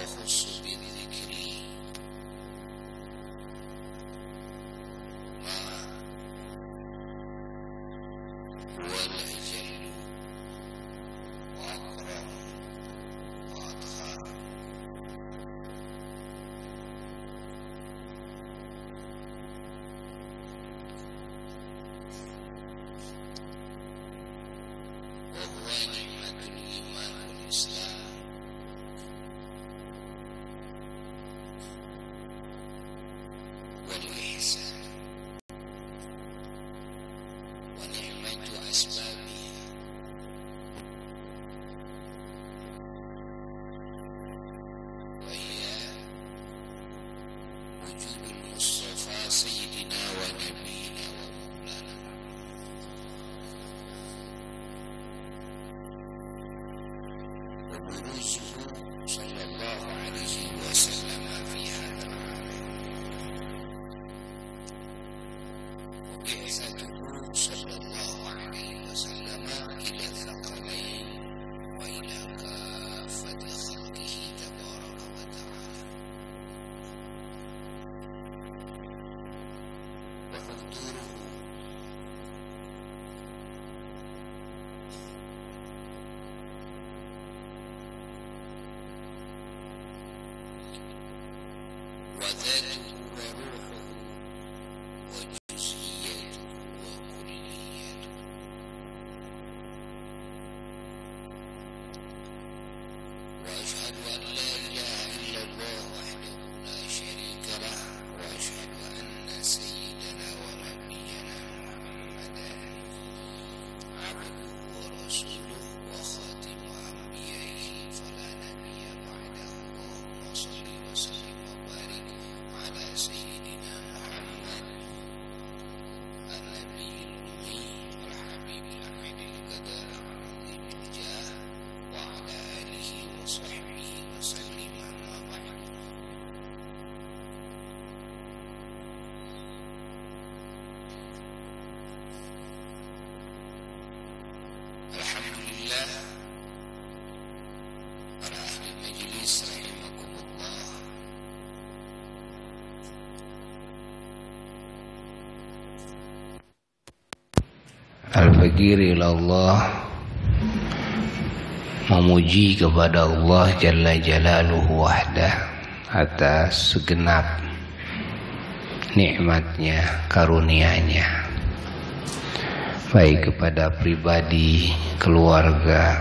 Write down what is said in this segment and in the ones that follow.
يخص بالذكر ما هو الأجل وأكرم وأطهر وهو نعمة الإيمان والإسلام والإحسان ونعمة أسبابها وهي وجود المصطفى سيدنا ونبينا ومولانا وبروزه صلى الله عليه وسلم في هذا العالم وبعثته صلى الله عليه وسلم إلى الثقلين وإلى كافة خلقه تبارك وتعالى وحضوره وذاته وروحه وجزئياته وكلياته وأشهد أن لا إله إلا الله وحده لا شريك له وأشهد أن سيدنا ونبينا محمدا عبده ورسوله وخاتم أنبيائه فلا نبي بعده اللهم صل وسلم وبارك على سيدنا محمد النبي الأمي الحبيب الحميد القدر العظيم الجاه وعلى آله وصحبه وسلم أما بعد الحمد لله para ahli majlis rahimakumullah. Al-Fakir ilallah, memuji kepada Allah Jalla Jalaluhu wahdah atas segenap nikmatnya, karunia-Nya, baik kepada pribadi, keluarga,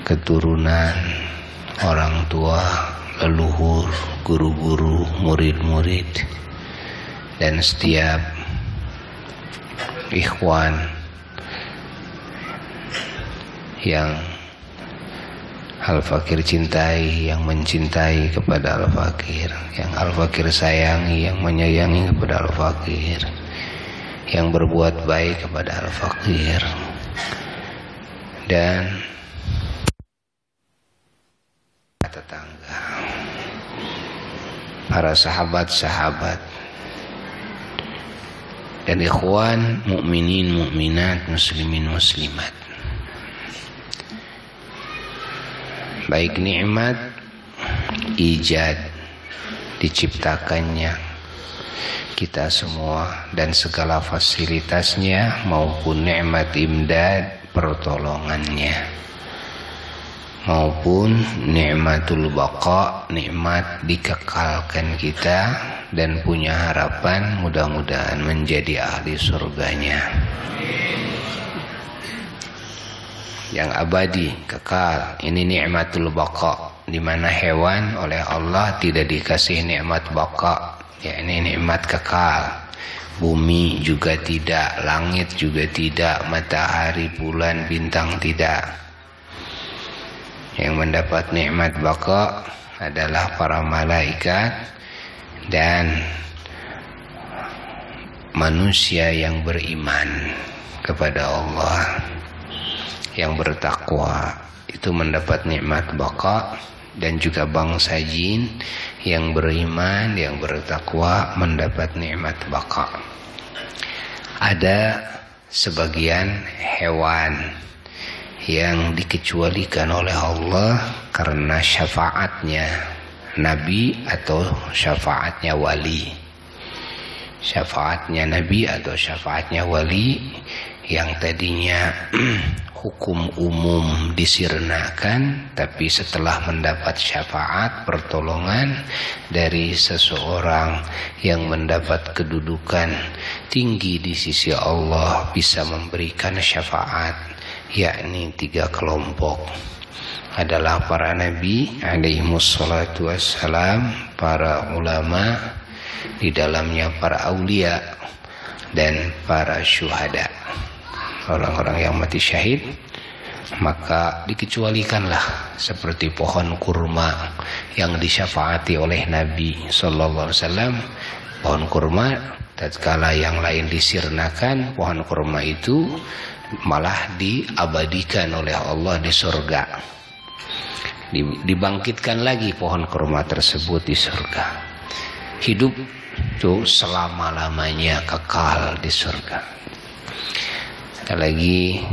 keturunan, orang tua, leluhur, guru-guru, murid-murid, dan setiap ikhwan yang Al-Fakir cintai, yang mencintai kepada Al-Fakir, yang Al-Fakir sayangi, yang menyayangi kepada Al-Fakir, yang berbuat baik kepada Al-Fakir, dan tetangga, para sahabat-sahabat, dan ikhwan mukminin mukminat, muslimin muslimat. Baik nikmat ijad, diciptakannya kita semua dan segala fasilitasnya, maupun nikmat imdad, pertolongannya, maupun nikmatul baqa, nikmat dikekalkan kita dan punya harapan mudah-mudahan menjadi ahli surganya yang abadi, kekal. Ini nikmatul baqa, di mana hewan oleh Allah tidak dikasih nikmat baqa, ya, ini nikmat kekal. Bumi juga tidak, langit juga tidak, matahari, bulan, bintang tidak. Yang mendapat nikmat baqa adalah para malaikat dan manusia yang beriman kepada Allah, yang bertakwa, itu mendapat nikmat baqa. Dan juga bangsa jin yang beriman, yang bertakwa, mendapat nikmat baqa. Ada sebagian hewan yang dikecualikan oleh Allah karena syafaatnya Nabi atau syafaatnya wali. Syafaatnya Nabi atau syafaatnya wali yang tadinya hukum umum disirnakan, tapi setelah mendapat syafaat pertolongan dari seseorang yang mendapat kedudukan tinggi di sisi Allah bisa memberikan syafaat, yakni 3 kelompok adalah para nabi alaihimussalatu wassalam, para ulama, di dalamnya para aulia dan para syuhada, orang-orang yang mati syahid. Maka dikecualikanlah seperti pohon kurma yang disyafaati oleh Nabi sallallahu alaihi wasallam. Pohon kurma tatkala yang lain disirnakan, pohon kurma itu malah diabadikan oleh Allah di surga. Dibangkitkan lagi pohon kurma tersebut di surga. Hidup itu selama-lamanya kekal di surga. Ada lagi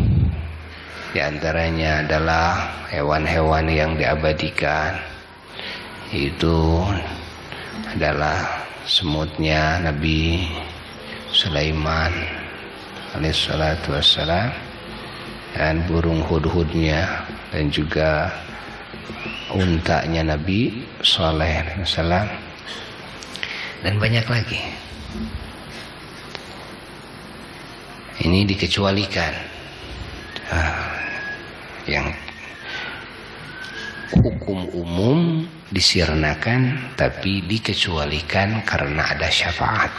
di antaranya adalah hewan-hewan yang diabadikan. Itu adalah semutnya Nabi Sulaiman alaihissalatu wassalam, dan burung hudhudnya, dan juga untanya Nabi Saleh alaihi wasallam, dan banyak lagi. Ini dikecualikan, yang hukum umum disirnakan tapi dikecualikan karena ada syafaat.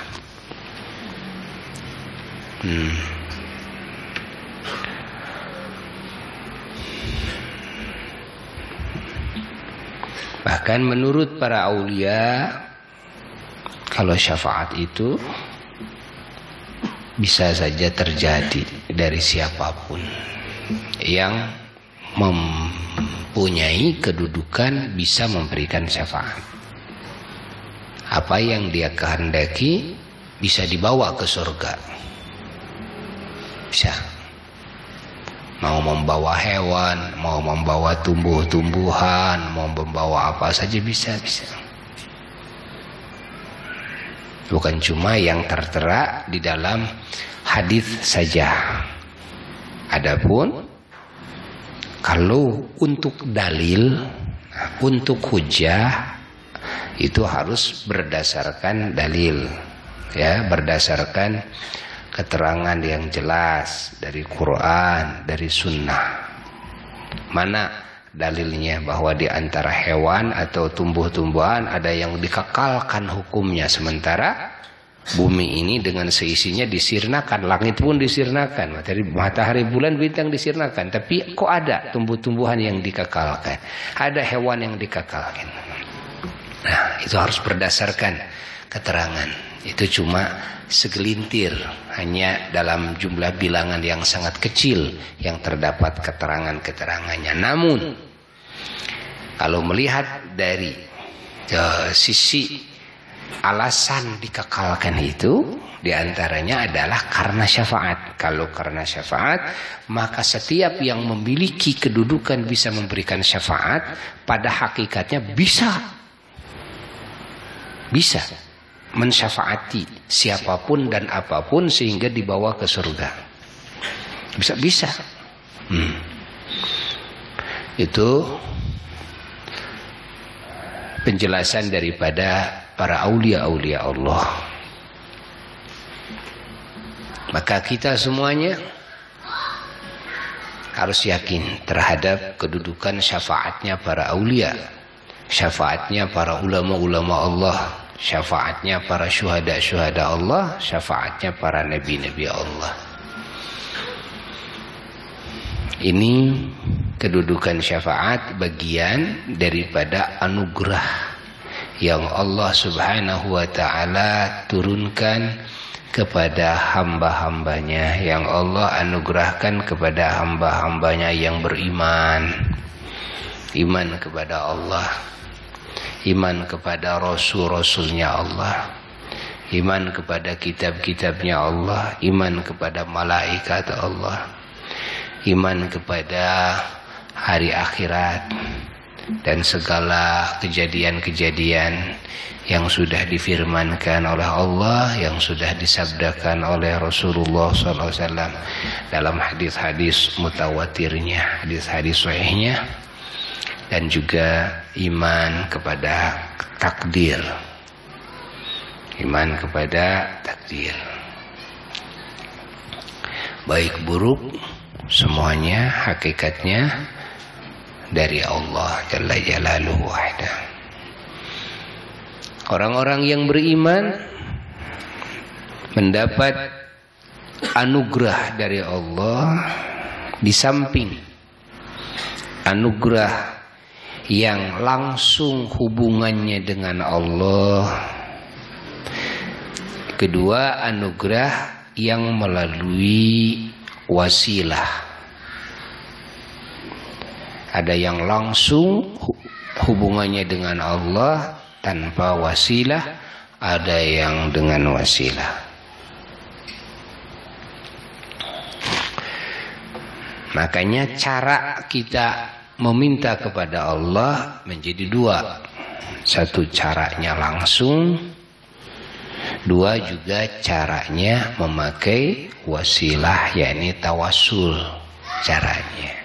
Bahkan menurut para aulia, kalau syafaat itu bisa saja terjadi dari siapapun yang mempunyai kedudukan bisa memberikan syafaat. Apa yang dia kehendaki bisa dibawa ke surga. Bisa. Mau membawa hewan, mau membawa tumbuh-tumbuhan, mau membawa apa saja bisa. Bukan cuma yang tertera di dalam hadis saja. Adapun kalau untuk dalil, untuk hujjah, itu harus berdasarkan dalil, ya, berdasarkan keterangan yang jelas dari Quran, dari Sunnah. Mana dalilnya bahwa di antara hewan atau tumbuh-tumbuhan ada yang dikekalkan hukumnya, sementara bumi ini dengan seisinya disirnakan, langit pun disirnakan, matahari, bulan, bintang disirnakan, tapi kok ada tumbuh-tumbuhan yang dikekalkan, ada hewan yang dikekalkan. Nah, itu harus berdasarkan keterangan. Itu cuma segelintir, hanya dalam jumlah bilangan yang sangat kecil yang terdapat keterangan-keterangannya. Namun kalau melihat dari sisi alasan dikekalkan itu, diantaranya adalah karena syafaat. Kalau karena syafaat, maka setiap yang memiliki kedudukan bisa memberikan syafaat, pada hakikatnya bisa mensyafaati siapapun dan apapun sehingga dibawa ke surga. Bisa. Itu penjelasan daripada para aulia-aulia Allah. Maka kita semuanya harus yakin terhadap kedudukan syafaatnya para aulia, syafaatnya para ulama-ulama Allah, syafaatnya para syuhada-syuhada Allah, syafaatnya para nabi-nabi Allah. Ini kedudukan syafaat bagian daripada anugerah yang Allah Subhanahu wa ta'ala turunkan kepada hamba-hambanya, yang Allah anugerahkan kepada hamba-hambanya yang beriman. Iman kepada Allah, iman kepada Rasul-Rasulnya Allah, iman kepada kitab-kitabnya Allah, iman kepada malaikat Allah, iman kepada hari akhirat dan segala kejadian-kejadian yang sudah difirmankan oleh Allah, yang sudah disabdakan oleh Rasulullah SAW dalam hadis-hadis mutawatirnya, hadis-hadis sahihnya, dan juga iman kepada takdir. Iman kepada takdir, baik buruk semuanya hakikatnya dari Allah Jalla Jalaluhu wahdah. Orang-orang yang beriman mendapat anugerah dari Allah, di samping anugerah yang langsung hubungannya dengan Allah, kedua anugerah yang melalui wasilah. Ada yang langsung hubungannya dengan Allah tanpa wasilah, ada yang dengan wasilah. Makanya cara kita meminta kepada Allah menjadi dua. Satu caranya langsung, dua juga caranya memakai wasilah, yakni tawassul caranya.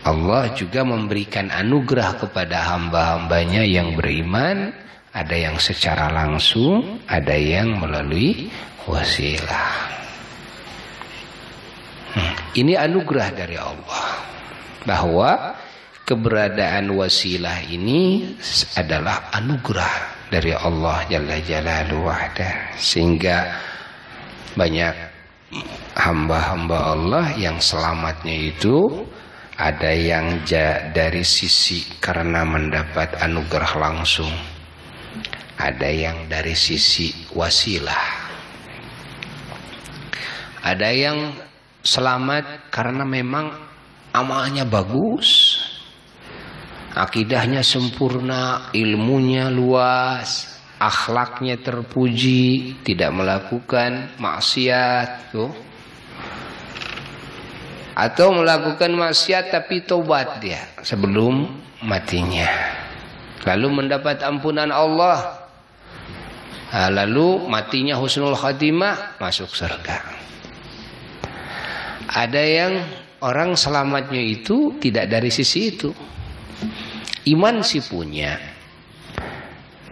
Allah juga memberikan anugerah kepada hamba-hambanya yang beriman, ada yang secara langsung, ada yang melalui wasilah. Ini anugerah dari Allah, bahwa keberadaan wasilah ini adalah anugerah dari Allah Jalla Jalaluhu wahdah, sehingga banyak hamba-hamba Allah yang selamatnya itu ada yang dari sisi karena mendapat anugerah langsung, ada yang dari sisi wasilah, ada yang selamat karena memang amalnya bagus, akidahnya sempurna, ilmunya luas, akhlaknya terpuji, tidak melakukan maksiat tuh. Atau melakukan maksiat tapi tobat dia sebelum matinya, lalu mendapat ampunan Allah, lalu matinya husnul khatimah, masuk surga. Ada yang orang selamatnya itu tidak dari sisi itu, iman sih punya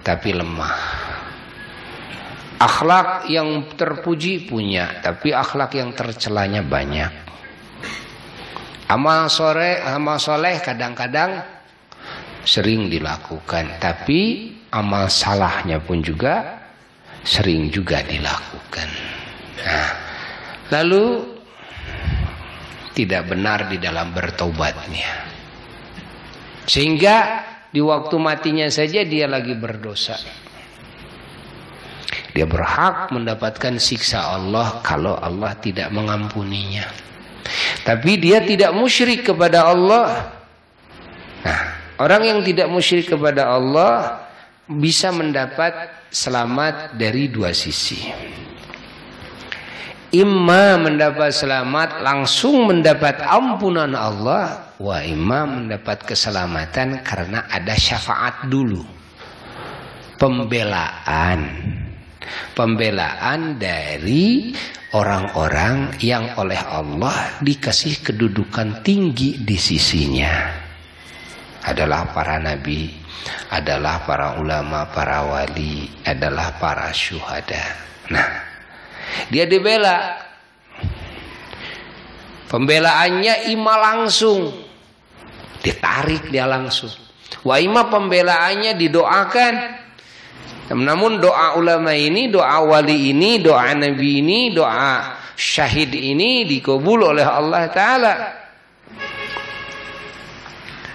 tapi lemah, akhlak yang terpuji punya tapi akhlak yang tercelanya banyak. Amal soleh kadang-kadang sering dilakukan, tapi amal salahnya pun juga sering juga dilakukan. Nah, lalu tidak benar di dalam bertobatnya, sehingga di waktu matinya saja dia lagi berdosa. Dia berhak mendapatkan siksa Allah kalau Allah tidak mengampuninya. Tapi dia tidak musyrik kepada Allah. Nah, orang yang tidak musyrik kepada Allah bisa mendapat selamat dari dua sisi. Imma mendapat selamat langsung mendapat ampunan Allah, wa imma mendapat keselamatan karena ada syafaat dulu. Pembelaan dari orang-orang yang oleh Allah dikasih kedudukan tinggi di sisinya. Adalah para nabi, adalah para ulama, para wali, adalah para syuhada. Nah, dia dibela. Pembelaannya ima langsung, ditarik dia langsung. Wa ima pembelaannya didoakan. Namun doa ulama ini, doa wali ini, doa nabi ini, doa syahid ini dikabul oleh Allah Ta'ala.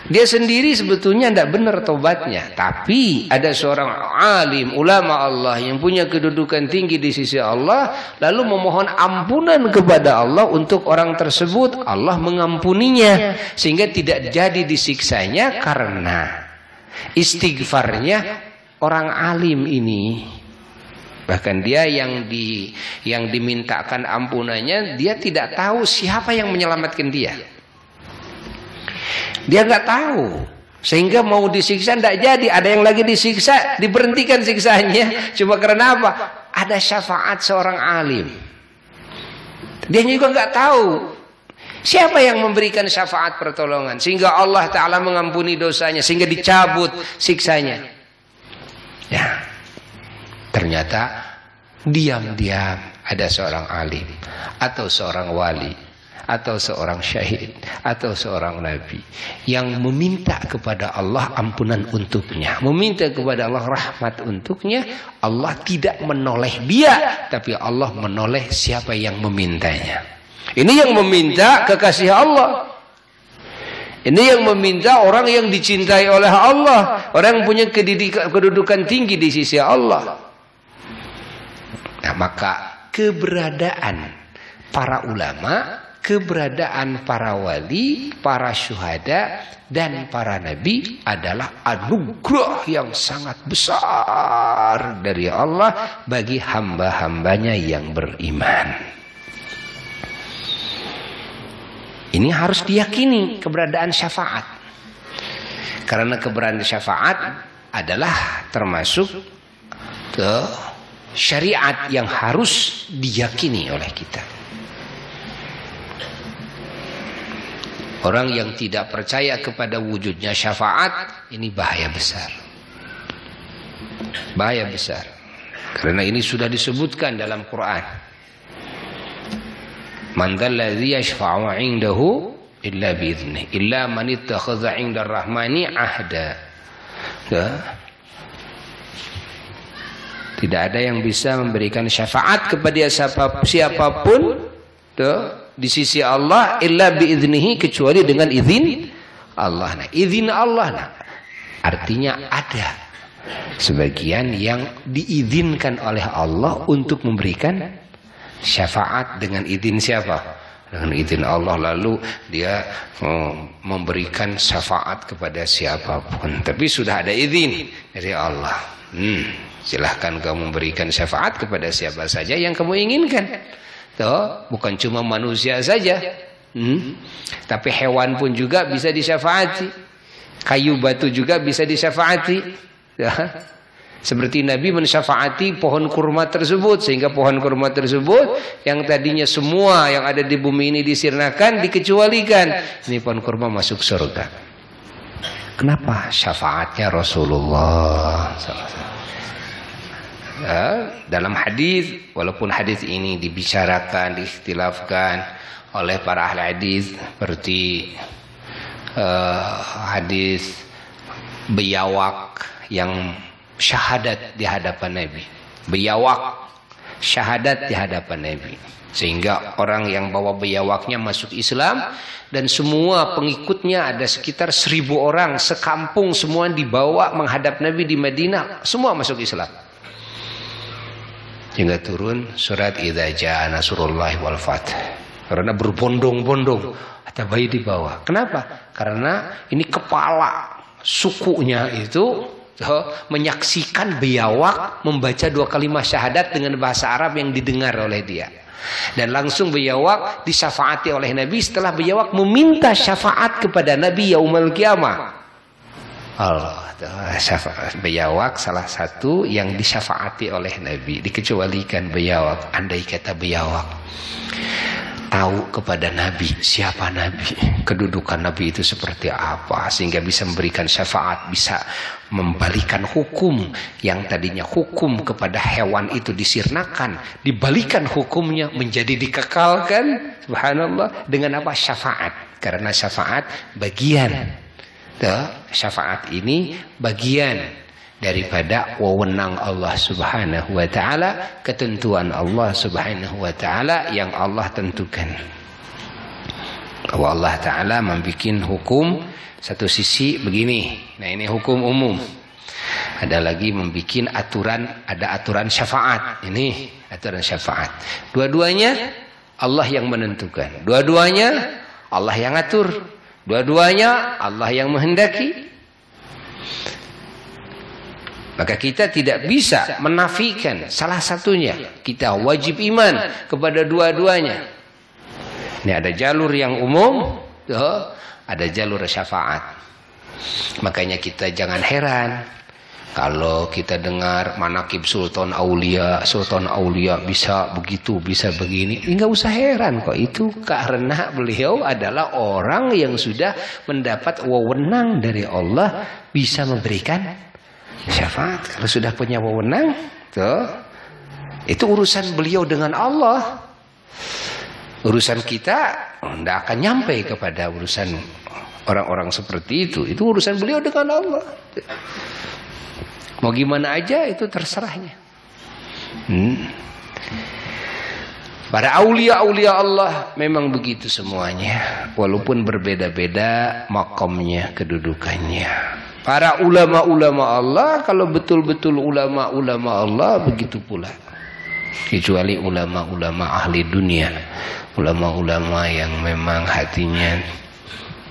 Dia sendiri sebetulnya tidak benar tobatnya, tapi ada seorang alim, ulama Allah yang punya kedudukan tinggi di sisi Allah, lalu memohon ampunan kepada Allah untuk orang tersebut, Allah mengampuninya sehingga tidak jadi disiksanya karena istighfarnya orang alim ini. Bahkan dia yang dimintakan ampunannya, dia tidak tahu siapa yang menyelamatkan dia. Dia nggak tahu, sehingga mau disiksa tidak jadi. Ada yang lagi disiksa, diberhentikan siksanya. Cuma karena apa? Ada syafaat seorang alim. Dia juga nggak tahu siapa yang memberikan syafaat pertolongan, sehingga Allah Ta'ala mengampuni dosanya, sehingga dicabut siksanya. Ya, ternyata diam-diam ada seorang alim, atau seorang wali, atau seorang syahid, atau seorang nabi yang meminta kepada Allah ampunan untuknya, meminta kepada Allah rahmat untuknya. Allah tidak menoleh dia, tapi Allah menoleh siapa yang memintanya. Ini yang meminta kekasih Allah. Ini yang meminta orang yang dicintai oleh Allah, orang yang punya kedudukan tinggi di sisi Allah. Nah, maka keberadaan para ulama, keberadaan para wali, para syuhada, dan para nabi adalah anugerah yang sangat besar dari Allah bagi hamba-hambanya yang beriman. Ini harus diyakini keberadaan syafaat. Karena keberadaan syafaat adalah termasuk syariat yang harus diyakini oleh kita. Orang yang tidak percaya kepada wujudnya syafaat, ini bahaya besar. Bahaya besar. Karena ini sudah disebutkan dalam Quran. Man dzalladzi yashfa'u 'indahu illa bi'idznih, illa man ittakhadha 'inda ar-rahmani 'ahda. Tidak ada yang bisa memberikan syafaat kepada siapapun di sisi Allah illa bi'idznihi, kecuali dengan izin Allah. Nah, izin Allah, nah, artinya ada sebagian yang diizinkan oleh Allah untuk memberikan syafaat dengan izin siapa? Dengan izin Allah, lalu dia memberikan syafaat kepada siapapun. Tapi sudah ada izin dari Allah. Silahkan kamu memberikan syafaat kepada siapa saja yang kamu inginkan. Tuh, bukan cuma manusia saja. Tapi hewan pun juga bisa disyafaati. Kayu batu juga bisa disyafaati. Ya. Seperti Nabi mensyafaati pohon kurma tersebut, sehingga pohon kurma tersebut yang tadinya semua yang ada di bumi ini disirnakan, dikecualikan. Ini pohon kurma masuk surga. Kenapa? Syafaatnya Rasulullah. Dalam hadis, walaupun hadis ini dibicarakan, diikhtilafkan oleh para ahli hadis, seperti hadis biawak yang syahadat di hadapan Nabi, biawak syahadat di hadapan Nabi, sehingga orang yang bawa biawaknya masuk Islam, dan semua pengikutnya ada sekitar 1000 orang sekampung, semua dibawa menghadap Nabi di Madinah, semua masuk Islam. Hingga turun surat idza jaa nasrullahi wal fath, karena berbondong-bondong ada bayi di bawah. Kenapa? Karena ini kepala sukunya itu menyaksikan biawak membaca 2 kalimat syahadat dengan bahasa Arab yang didengar oleh dia, dan langsung biawak disyafaati oleh Nabi setelah biawak meminta syafaat kepada Nabi yaumul qiyamah. Allah, syafaat biawak salah satu yang disyafaati oleh Nabi, dikecualikan biawak. Andai kata biawak tahu kepada Nabi siapa Nabi, kedudukan Nabi itu seperti apa, sehingga bisa memberikan syafaat, bisa membalikan hukum yang tadinya hukum kepada hewan itu disirnakan, dibalikan hukumnya menjadi dikekalkan. Subhanallah. Dengan apa? Syafaat. Karena syafaat bagian, syafaat ini bagian daripada wewenang Allah Subhanahu wa taala, ketentuan Allah Subhanahu wa taala yang Allah tentukan. Bahwa Allah taala membikin hukum satu sisi begini. Nah, ini hukum umum. Ada lagi membikin aturan, ada aturan syafaat. Ini aturan syafaat. Dua-duanya Allah yang menentukan. Dua-duanya Allah yang atur. Dua-duanya Allah yang menghendaki. Maka kita tidak bisa menafikan salah satunya. Kita wajib iman kepada dua-duanya. Ini ada jalur yang umum, ada jalur syafaat. Makanya kita jangan heran kalau kita dengar manaqib sultan aulia bisa begitu, bisa begini. Enggak usah heran kok, itu karena beliau adalah orang yang sudah mendapat wewenang dari Allah bisa memberikan syafaat. Kalau sudah punya wewenang, itu urusan beliau dengan Allah. Urusan kita tidak akan nyampe kepada urusan orang-orang seperti itu. Itu urusan beliau dengan Allah. Mau gimana aja itu terserahnya. Para aulia-aulia Allah memang begitu semuanya. Walaupun berbeda-beda makamnya, kedudukannya. Para ulama-ulama Allah, kalau betul-betul ulama-ulama Allah, begitu pula. Kecuali ulama-ulama ahli dunia. Ulama-ulama yang memang hatinya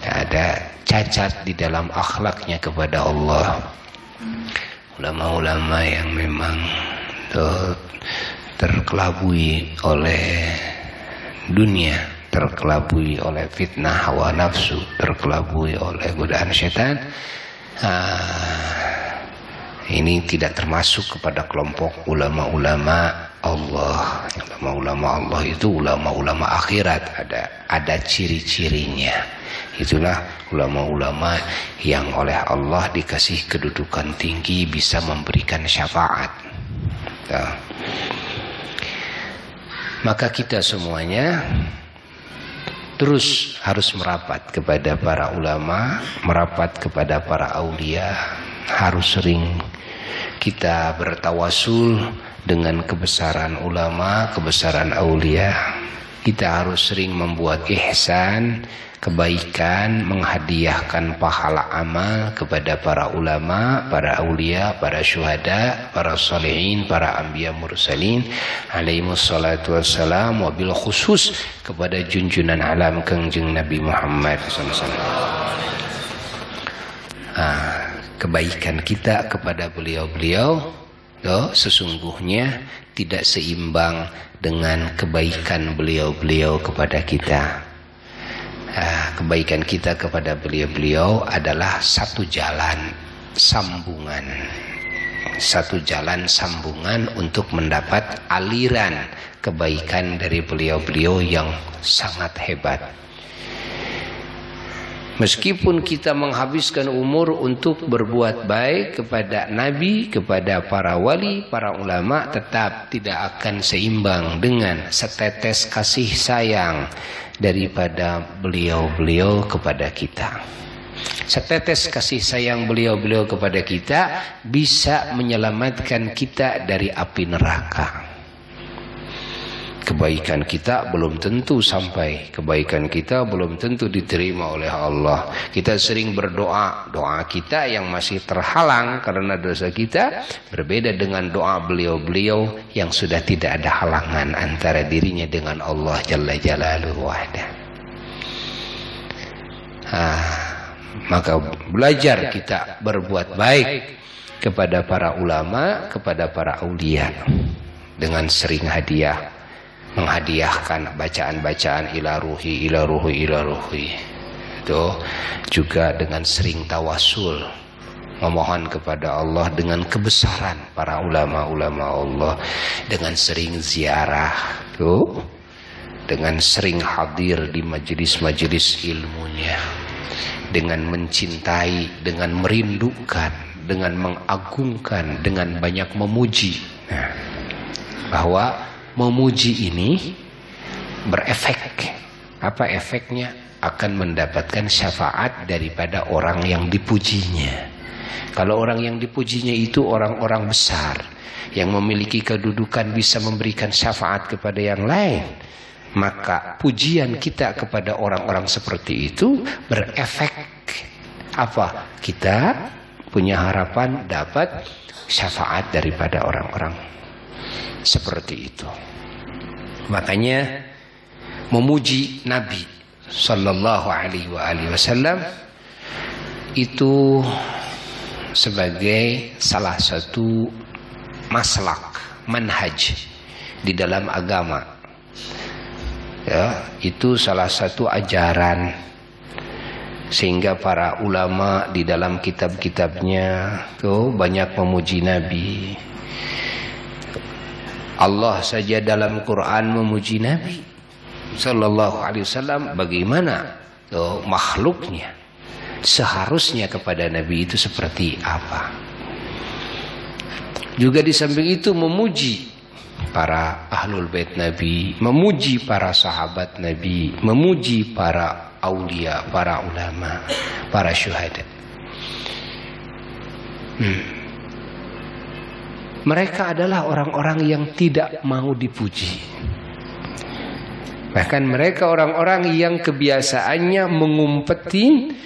ada cacat di dalam akhlaknya kepada Allah. Ulama-ulama yang memang terkelabui oleh dunia, terkelabui oleh fitnah hawa nafsu, terkelabui oleh godaan syaitan. Ini tidak termasuk kepada kelompok ulama-ulama Allah. Ulama-ulama Allah itu ulama-ulama akhirat, ada ciri-cirinya. Itulah ulama-ulama yang oleh Allah dikasih kedudukan tinggi, bisa memberikan syafaat. Maka kita semuanya terus harus merapat kepada para ulama, merapat kepada para aulia. Harus sering kita bertawasul dengan kebesaran ulama, kebesaran aulia. Kita harus sering membuat ihsan, kebaikan, menghadiahkan pahala amal kepada para ulama, para aulia, para syuhada, para salihin, para anbiya mursalin alaihimus salatu wassalam, wabil khusus kepada junjunan alam Kangjeng Nabi Muhammad SAW. Kebaikan kita kepada beliau-beliau sesungguhnya tidak seimbang dengan kebaikan beliau-beliau kepada kita. Kebaikan kita kepada beliau-beliau adalah satu jalan sambungan. Satu jalan sambungan untuk mendapat aliran kebaikan dari beliau-beliau yang sangat hebat. Meskipun kita menghabiskan umur untuk berbuat baik kepada Nabi, kepada para wali, para ulama, tetap tidak akan seimbang dengan setetes kasih sayang daripada beliau-beliau kepada kita. Setetes kasih sayang beliau-beliau kepada kita bisa menyelamatkan kita dari api neraka. Kebaikan kita belum tentu sampai, kebaikan kita belum tentu diterima oleh Allah. Kita sering berdoa, doa kita yang masih terhalang karena dosa kita berbeda dengan doa beliau-beliau yang sudah tidak ada halangan antara dirinya dengan Allah Jalla Jalaluhu wahda. Maka belajar kita berbuat baik kepada para ulama, kepada para aulia dengan sering hadiah. Menghadiahkan bacaan-bacaan ila ruhi itu juga dengan sering tawasul, memohon kepada Allah dengan kebesaran para ulama-ulama Allah, dengan sering ziarah tuh, dengan sering hadir di majelis-majelis ilmunya, dengan mencintai, dengan merindukan, dengan mengagungkan, dengan banyak memuji. Bahwa memuji ini berefek. Apa efeknya? Akan mendapatkan syafaat daripada orang yang dipujinya. Kalau orang yang dipujinya itu orang-orang besar yang memiliki kedudukan bisa memberikan syafaat kepada yang lain, maka pujian kita kepada orang-orang seperti itu berefek apa? Kita punya harapan dapat syafaat daripada orang-orang seperti itu. Makanya memuji Nabi Sallallahu Alaihi Wasallam itu sebagai salah satu maslak, manhaj di dalam agama. Ya, itu salah satu ajaran, sehingga para ulama di dalam kitab-kitabnya tuh banyak memuji Nabi. Allah saja dalam Quran memuji Nabi sallallahu alaihi wasallam. Bagaimana tuh makhluknya seharusnya kepada Nabi itu seperti apa? Juga di samping itu memuji para ahlul bait Nabi, memuji para sahabat Nabi, memuji para aulia, para ulama, para syuhada. Mereka adalah orang-orang yang tidak mau dipuji. Bahkan mereka orang-orang yang kebiasaannya mengumpetin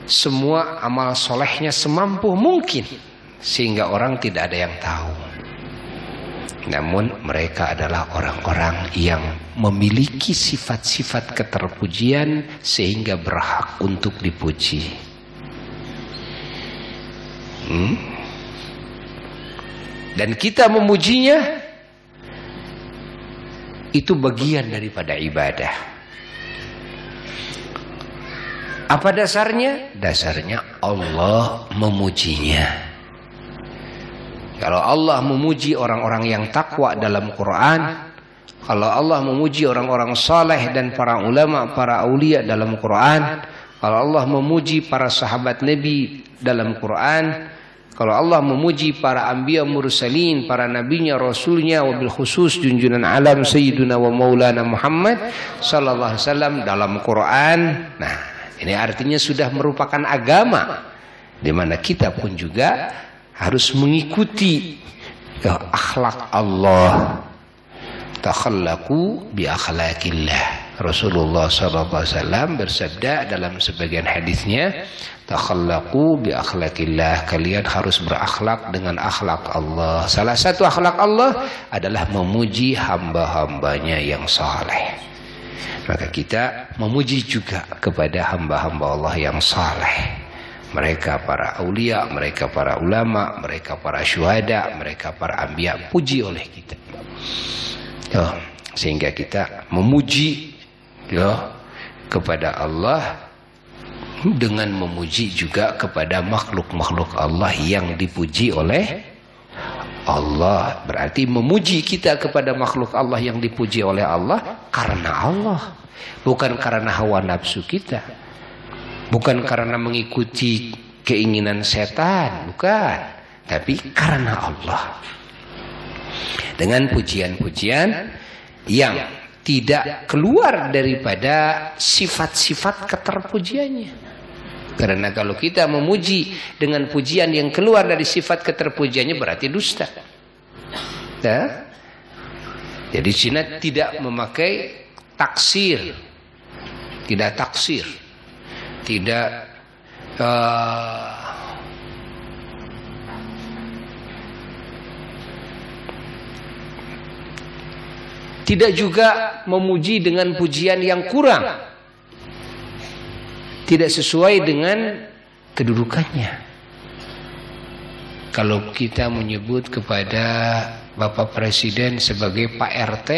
semua amal solehnya semampu mungkin, sehingga orang tidak ada yang tahu. Namun mereka adalah orang-orang yang memiliki sifat-sifat keterpujian sehingga berhak untuk dipuji. Dan kita memujinya itu bagian daripada ibadah. Apa dasarnya? Dasarnya Allah memujinya. Kalau Allah memuji orang-orang yang takwa dalam Quran, kalau Allah memuji orang-orang saleh dan para ulama, para aulia dalam Quran, kalau Allah memuji para sahabat Nabi dalam Quran, kalau Allah memuji para anbiya mursalin, para nabinya, rasulnya, wabil khusus junjunan alam sayyiduna wa maulana Muhammad sallallahu alaihi wasallam dalam Quran. Nah, ini artinya sudah merupakan agama, di mana kita pun juga harus mengikuti akhlak Allah. Takhallaqu bi akhlaqillah. Rasulullah sallallahu alaihi wasallam bersabda dalam sebagian hadisnya, takhallaqu bi akhlaqillah. Kalian harus berakhlak dengan akhlak Allah. Salah satu akhlak Allah adalah memuji hamba-hambanya yang saleh. Maka kita memuji juga kepada hamba-hamba Allah yang saleh. Mereka para aulia, mereka para ulama, mereka para syuhada, mereka para anbiya, puji oleh kita. Sehingga kita memuji kepada Allah dengan memuji juga kepada makhluk-makhluk Allah yang dipuji oleh Allah. Berarti memuji kita kepada makhluk Allah yang dipuji oleh Allah karena Allah, bukan karena hawa nafsu kita, bukan karena mengikuti keinginan setan, bukan, tapi karena Allah. Dengan pujian-pujian yang tidak keluar daripada sifat-sifat keterpujiannya. Karena kalau kita memuji dengan pujian yang keluar dari sifat keterpujiannya berarti dusta. Nah, jadi Cina tidak memakai taksir, tidak taksir, tidak tidak juga memuji dengan pujian yang kurang, tidak sesuai dengan kedudukannya. Kalau kita menyebut kepada Bapak Presiden sebagai Pak RT,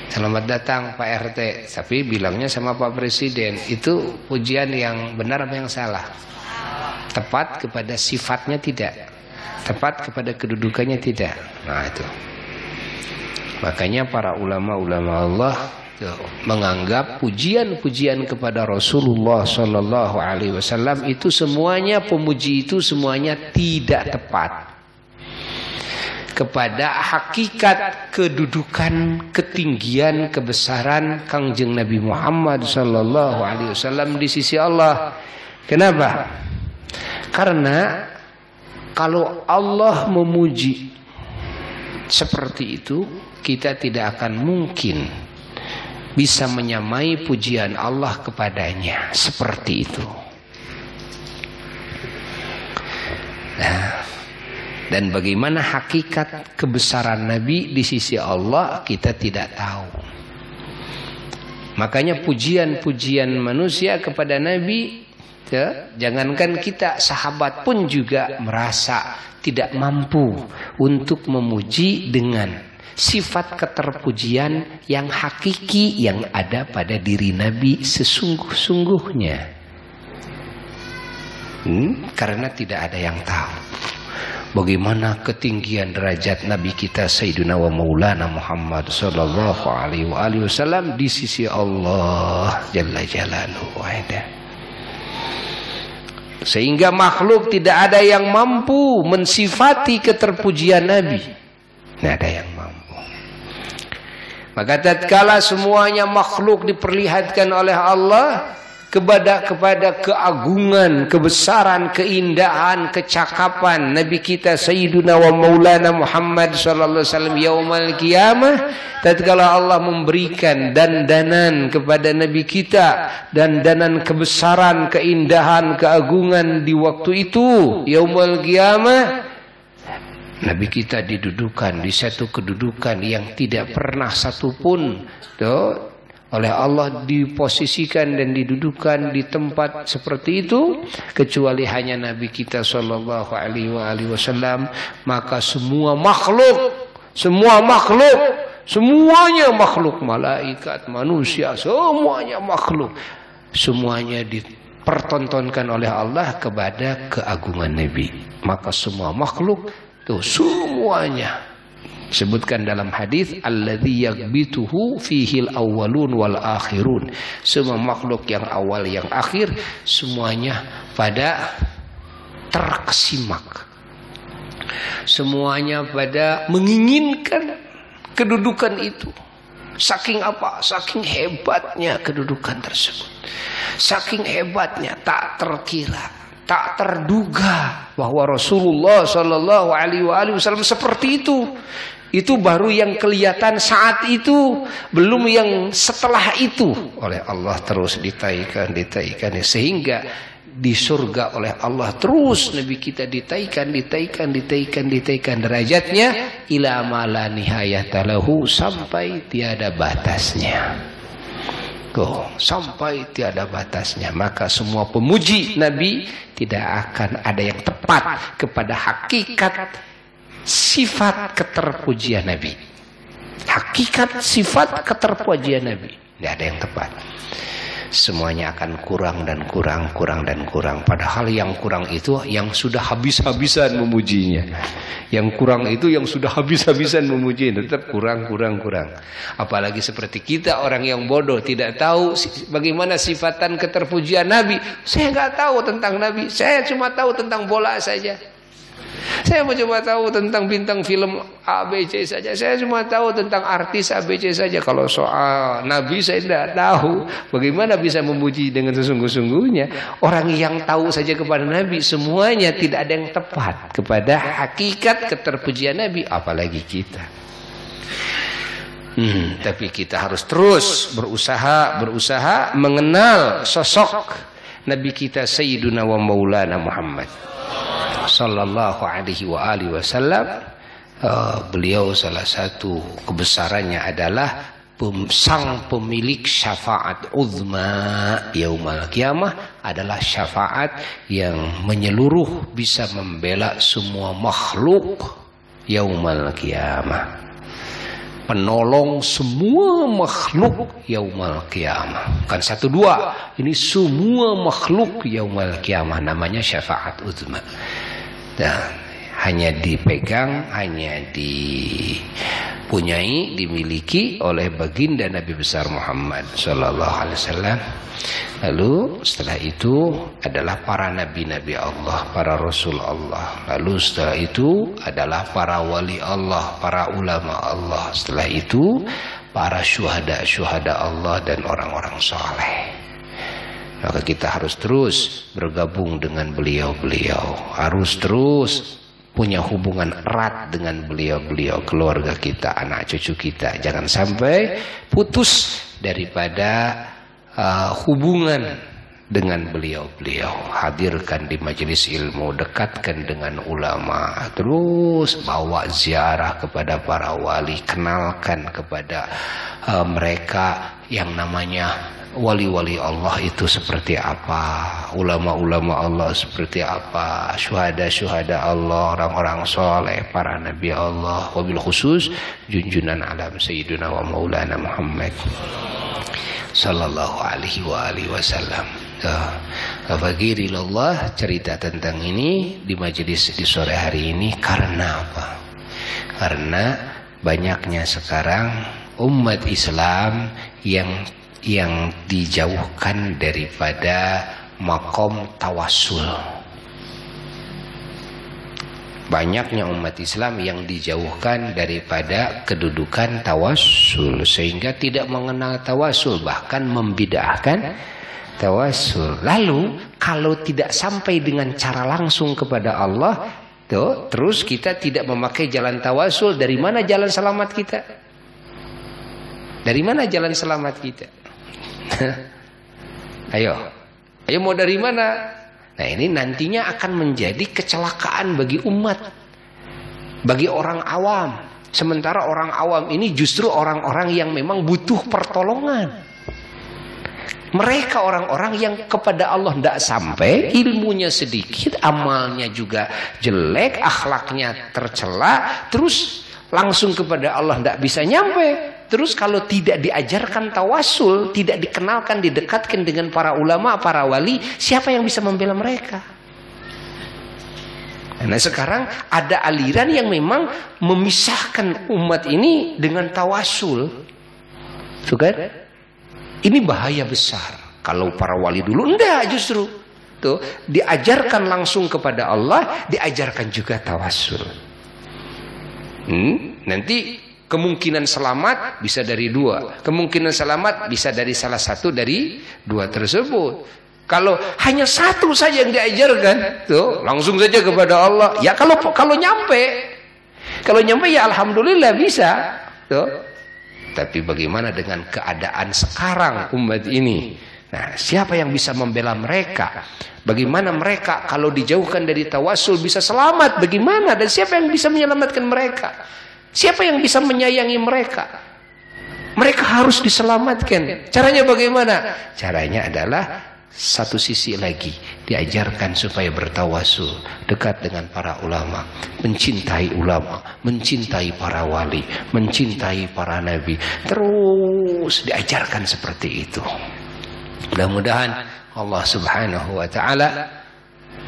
selamat datang Pak RT, tapi bilangnya sama Pak Presiden, itu pujian yang benar apa yang salah? Tepat kepada sifatnya tidak, tepat kepada kedudukannya tidak. Nah itu, makanya para ulama-ulama Allah menganggap pujian-pujian kepada Rasulullah Sallallahu Alaihi Wasallam itu semuanya, pemuji itu semuanya tidak tepat kepada hakikat kedudukan, ketinggian, kebesaran Kangjeng Nabi Muhammad Sallallahu Alaihi Wasallam di sisi Allah. Kenapa? Karena kalau Allah memuji seperti itu, kita tidak akan mungkin bisa menyamai pujian Allah kepadanya seperti itu. Nah, dan bagaimana hakikat kebesaran Nabi di sisi Allah kita tidak tahu. Makanya pujian-pujian manusia kepada Nabi, ya, jangankan kita, sahabat pun juga merasa tidak mampu untuk memuji dengan sifat keterpujian yang hakiki yang ada pada diri Nabi sesungguh-sungguhnya. Karena tidak ada yang tahu bagaimana ketinggian derajat Nabi kita Sayyidina wa Maulana Muhammad sallallahu alaihi wasallam di sisi Allah Jalla Jalaluhu. Sehingga makhluk tidak ada yang mampu mensifati keterpujian Nabi. Tidak ada yang mampu. Maka tatkala semuanya makhluk diperlihatkan oleh Allah kepada keagungan, kebesaran, keindahan, kecakapan Nabi kita Sayyiduna wa Maulana Muhammad sallallahu alaihi wasallam yaumal qiyamah, tatkala Allah memberikan dandanan kepada Nabi kita, dandanan kebesaran, keindahan, keagungan di waktu itu yaumal qiyamah, Nabi kita didudukan di satu kedudukan yang tidak pernah satupun oleh Allah diposisikan dan didudukan di tempat seperti itu kecuali hanya Nabi kita sallallahu alaihi wasallam. Maka semua makhluk, semuanya makhluk, malaikat, manusia, semuanya makhluk, semuanya dipertontonkan oleh Allah kepada keagungan Nabi. Maka semua makhluk tuh semuanya sebutkan dalam hadis alladzi yaghbituhu fihil awwalun wal akhirun. Semua makhluk yang awal yang akhir semuanya pada terkesimak. Semuanya pada menginginkan kedudukan itu. Saking apa? Saking hebatnya kedudukan tersebut. Saking hebatnya tak terkira, tak terduga bahwa Rasulullah Shallallahu Alaihi Wasallam seperti itu. Itu baru yang kelihatan saat itu, belum yang setelah itu. Oleh Allah terus ditaikan, sehingga di surga oleh Allah terus Nabi kita ditaikan derajatnya ila ma la nihayata lahu, sampai tiada batasnya. Sampai tiada batasnya. Maka semua pemuji Nabi tidak akan ada yang tepat kepada hakikat sifat keterpujian Nabi. Hakikat sifat keterpujian Nabi tidak ada yang tepat. Semuanya akan kurang dan kurang. Padahal yang kurang itu yang sudah habis-habisan memujinya. Yang kurang itu yang sudah habis-habisan memujinya. Tetap kurang. Apalagi seperti kita, orang yang bodoh, tidak tahu bagaimana sifatan keterpujian Nabi. Saya nggak tahu tentang Nabi. Saya cuma tahu tentang bola saja. Saya cuma tahu tentang bintang film ABC saja. Saya cuma tahu tentang artis ABC saja. Kalau soal Nabi saya tidak tahu. Bagaimana bisa memuji dengan sesungguh-sungguhnya? Orang yang tahu saja kepada Nabi semuanya tidak ada yang tepat kepada hakikat keterpujian Nabi. Apalagi kita. Tapi kita harus terus berusaha mengenal sosok Nabi kita Sayyiduna wa Maulana Muhammad sallallahu alaihi wasallam. Beliau salah satu kebesarannya adalah sang pemilik syafaat uzma yaumal qiyamah, adalah syafaat yang menyeluruh, bisa membela semua makhluk yaumal qiyamah, penolong semua makhluk yaumal qiyamah. Bukan satu dua, ini semua makhluk yaumal qiyamah, namanya syafaat uzma. Dan hanya dipegang, hanya dipunyai, dimiliki oleh baginda Nabi besar Muhammad sallallahu alaihi wasallam. Lalu setelah itu adalah para nabi-nabi Allah, para rasul Allah. Lalu setelah itu adalah para wali Allah, para ulama Allah. Setelah itu para syuhada Allah dan orang-orang saleh. Maka kita harus terus bergabung dengan beliau-beliau, harus terus punya hubungan erat dengan beliau-beliau, keluarga kita, anak cucu kita. Jangan sampai putus daripada hubungan dengan beliau-beliau. Hadirkan di majelis ilmu, dekatkan dengan ulama, terus bawa ziarah kepada para wali, kenalkan kepada mereka yang namanya wali-wali Allah itu seperti apa, ulama-ulama Allah seperti apa, syuhada-syuhada Allah, orang-orang soleh, para nabi Allah, wabil khusus junjunan alam sayyidina wa maulana Muhammad sallallahu alaihi wa alihi wasallam. Fagirillallah, cerita tentang ini di majelis di sore hari ini karena apa? Karena banyaknya sekarang umat Islam yang dijauhkan daripada makom tawasul. Banyaknya umat Islam yang dijauhkan daripada kedudukan tawasul, sehingga tidak mengenal tawasul, bahkan membid'ahkan tawasul. Lalu kalau tidak sampai dengan cara langsung kepada Allah, terus kita tidak memakai jalan tawasul, dari mana jalan selamat kita? Dari mana jalan selamat kita? Ayo mau dari mana? Nah, ini nantinya akan menjadi kecelakaan bagi umat, bagi orang awam. Sementara orang awam ini justru orang-orang yang memang butuh pertolongan. Mereka orang-orang yang kepada Allah tidak sampai, ilmunya sedikit, amalnya juga jelek, akhlaknya tercela, terus langsung kepada Allah tidak bisa nyampe. Terus kalau tidak diajarkan tawasul, tidak dikenalkan, didekatkan dengan para ulama, para wali, siapa yang bisa membela mereka? Nah, sekarang ada aliran yang memang memisahkan umat ini dengan tawasul. Suka? Ini bahaya besar. Kalau para wali dulu enggak, justru tuh diajarkan langsung kepada Allah, diajarkan juga tawasul. Nanti kemungkinan selamat bisa dari dua. Kemungkinan selamat bisa dari salah satu dari dua tersebut. Kalau hanya satu saja yang diajarkan, tuh langsung saja kepada Allah. Ya kalau nyampe ya alhamdulillah bisa. Tuh. Tapi bagaimana dengan keadaan sekarang umat ini? Nah, siapa yang bisa membela mereka? Bagaimana mereka kalau dijauhkan dari tawasul bisa selamat? Bagaimana? Dan siapa yang bisa menyelamatkan mereka? Siapa yang bisa menyayangi mereka? Mereka harus diselamatkan. Caranya bagaimana? Caranya adalah satu sisi lagi, diajarkan supaya bertawasul, dekat dengan para ulama, mencintai ulama, mencintai para wali, mencintai para nabi. Terus diajarkan seperti itu. Mudah-mudahan Allah Subhanahu wa taala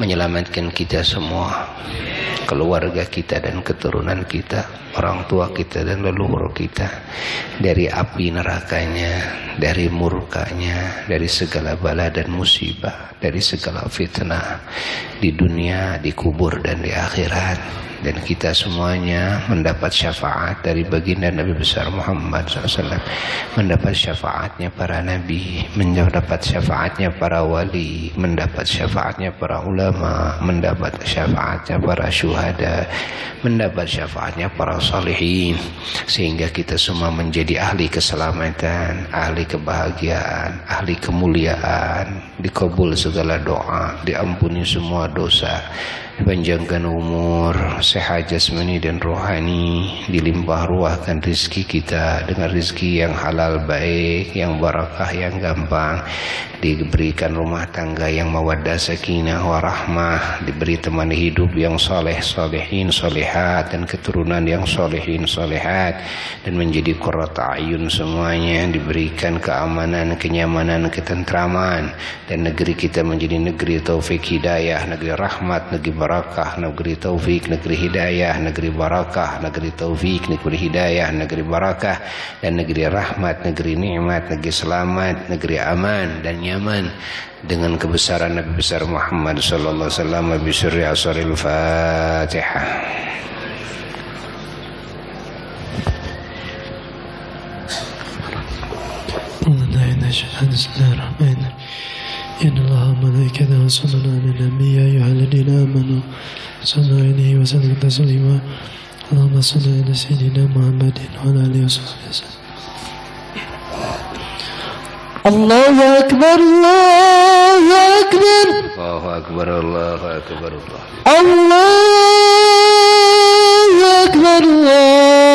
menyelamatkan kita semua, keluarga kita dan keturunan kita, orang tua kita dan leluhur kita, dari api nerakanya, dari murkanya, dari segala bala dan musibah, dari segala fitnah di dunia, di kubur dan di akhirat. Dan kita semuanya mendapat syafaat dari baginda Nabi besar Muhammad SAW, mendapat syafaatnya para nabi, mendapat syafaatnya para wali, mendapat syafaatnya para ulama, mendapat syafaatnya para syuhada, mendapat syafaatnya para salihin, sehingga kita semua menjadi ahli keselamatan, ahli kebahagiaan, ahli kemuliaan, dikabul segala doa, diampuni semua dosa, dipanjangkan umur, sehat jasmani dan rohani, dilimpah ruahkan rezeki kita dengan rezeki yang halal baik, yang barakah, yang gampang, diberikan rumah tangga yang mawaddah sakinah warahmah, diberi teman hidup yang soleh solehin solehat, dan keturunan yang solehin solehat, dan menjadi qurrata ayun semuanya, diberikan keamanan, kenyamanan, ketentraman, dan negeri kita menjadi negeri taufik hidayah, negeri rahmat, negeri barakah, negeri taufik, negeri hidayah, negeri barakah, negeri taufik, negeri hidayah, negeri barakah, dan negeri rahmat, negeri nikmat, negeri selamat, negeri aman dan nyaman, dengan kebesaran Nabi besar Muhammad sallallahu alaihi wasallam. Bisyurri asril Fatihah. إن الله وملائكته يصلون على النبي يا أيها الذين آمنوا صلوا عليه وسلموا تسليما اللهم صل على سيدنا محمد وعلى آله وصحبه وسلم. الله أكبر الله أكبر الله أكبر الله أكبر الله أكبر الله